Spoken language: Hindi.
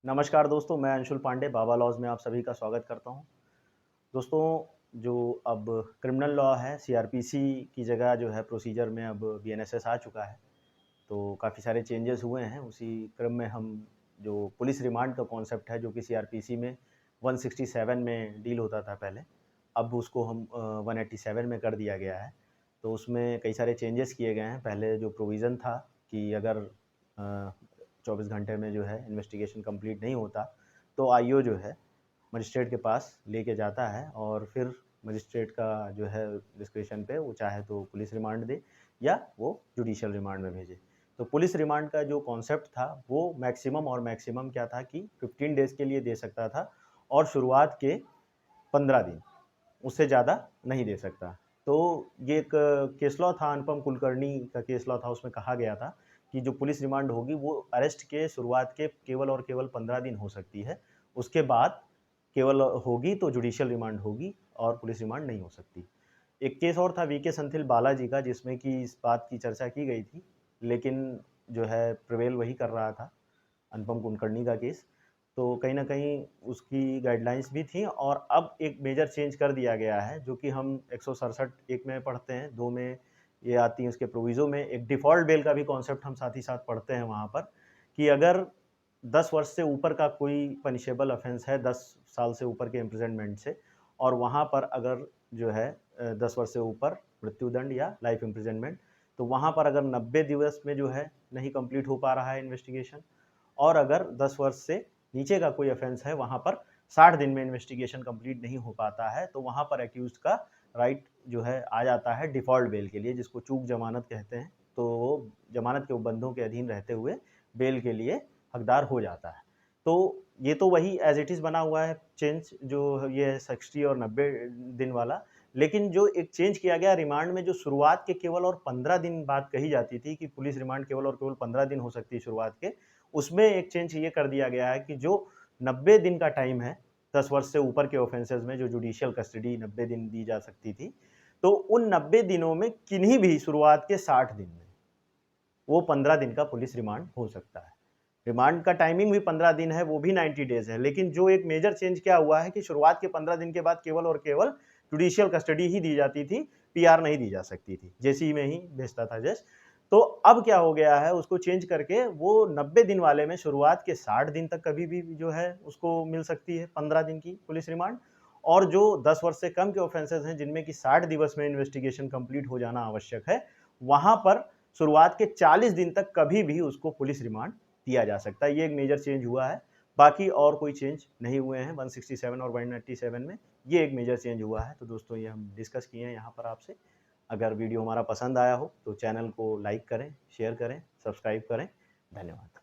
नमस्कार दोस्तों, मैं अंशुल पांडे बाबा लॉज़ में आप सभी का स्वागत करता हूँ। दोस्तों, जो अब क्रिमिनल लॉ है, सीआरपीसी की जगह जो है प्रोसीजर में अब बीएनएसएस आ चुका है। तो काफ़ी सारे चेंजेस हुए हैं। उसी क्रम में हम जो पुलिस रिमांड का कॉन्सेप्ट है, जो कि सीआरपीसी में 167 में डील होता था पहले, अब उसको हम 187 में कर दिया गया है। तो उसमें कई सारे चेंजेस किए गए हैं। पहले जो प्रोविज़न था कि अगर 24 घंटे में जो है इन्वेस्टिगेशन कंप्लीट नहीं होता, तो आईओ जो है मजिस्ट्रेट के पास लेके जाता है और फिर मजिस्ट्रेट का जो है डिस्क्रिप्शन पे वो चाहे तो पुलिस रिमांड दे या वो जुडिशियल रिमांड में भेजे। तो पुलिस रिमांड का जो कॉन्सेप्ट था वो मैक्सिमम क्या था कि 15 डेज़ के लिए दे सकता था और शुरुआत के 15 दिन, उससे ज़्यादा नहीं दे सकता। तो ये एक केस लॉ था, अनुपम कुलकर्णी का केस लॉ था, उसमें कहा गया था कि जो पुलिस रिमांड होगी वो अरेस्ट के शुरुआत के केवल और केवल 15 दिन हो सकती है। उसके बाद केवल होगी तो जुडिशियल रिमांड होगी और पुलिस रिमांड नहीं हो सकती। एक केस और था वीके संथिल बालाजी का, जिसमें कि इस बात की चर्चा की गई थी, लेकिन जो है प्रिवेल वही कर रहा था, अनुपम कुलकर्णी का केस। तो कहीं न कहीं उसकी गाइडलाइंस भी थी और अब एक मेजर चेंज कर दिया गया है, जो कि हम 167 एक में पढ़ते हैं, 2 में ये आती है उसके प्रोविज़ो में। एक डिफ़ॉल्ट बेल का भी कॉन्सेप्ट हम साथ ही साथ पढ़ते हैं वहाँ पर, कि अगर 10 वर्ष से ऊपर का कोई पनिशेबल ऑफ़ेंस है, 10 साल से ऊपर के इम्प्रिज़नमेंट से, और वहाँ पर अगर जो है 10 वर्ष से ऊपर मृत्युदंड या लाइफ़ इम्प्रिज़नमेंट, तो वहाँ पर अगर 90 दिवस में जो है नहीं कंप्लीट हो पा रहा है इन्वेस्टिगेशन, और अगर 10 वर्ष से नीचे का कोई ऑफ़ेंस है, वहाँ पर 60 दिन में इन्वेस्टिगेशन कंप्लीट नहीं हो पाता है, तो वहाँ पर एक्यूज़्ड का राइट जो है आ जाता है डिफ़ॉल्ट बेल के लिए, जिसको चूक ज़मानत कहते हैं। तो वो ज़मानत के उपबंधों के अधीन रहते हुए बेल के लिए हकदार हो जाता है। तो ये तो वही एज़ इट इज़ बना हुआ है चेंज, जो ये है 60 और 90 दिन वाला। लेकिन जो एक चेंज किया गया रिमांड में, जो शुरुआत के केवल और 15 दिन बात कही जाती थी कि पुलिस रिमांड केवल और केवल 15 दिन हो सकती है शुरुआत के, उसमें एक चेंज ये कर दिया गया है कि जो 90 दिन का टाइम है, 10 वर्ष से ऊपर के ऑफेंसेस में जो जुडिशियल कस्टडी 90 दिन दी जा सकती थी, तो उन 90 दिनों में किन्हीं भी शुरुआत के 60 दिन में वो 15 दिन का पुलिस रिमांड हो सकता है। रिमांड का टाइमिंग भी 15 दिन है, वो भी 90 डेज़ है, लेकिन जो एक मेजर चेंज क्या हुआ है कि शुरुआत के 15 दिन के बाद केवल और केवल जुडिशियल कस्टडी ही दी जाती थी, पीआर नहीं दी जा सकती थी, जेसी में ही भेजता था जज। तो अब क्या हो गया है, उसको चेंज करके वो 90 दिन वाले में शुरुआत के 60 दिन तक कभी भी जो है उसको मिल सकती है 15 दिन की पुलिस रिमांड, और जो 10 वर्ष से कम के ऑफेंसेस हैं जिनमें कि 60 दिवस में इन्वेस्टिगेशन कंप्लीट हो जाना आवश्यक है, वहाँ पर शुरुआत के 40 दिन तक कभी भी उसको पुलिस रिमांड दिया जा सकता है। ये एक मेजर चेंज हुआ है, बाकी और कोई चेंज नहीं हुए हैं 167 और 197 में, ये एक मेजर चेंज हुआ है। तो दोस्तों, ये हम डिस्कस किए हैं यहाँ पर आपसे। अगर वीडियो हमारा पसंद आया हो तो चैनल को लाइक करें, शेयर करें, सब्सक्राइब करें। धन्यवाद।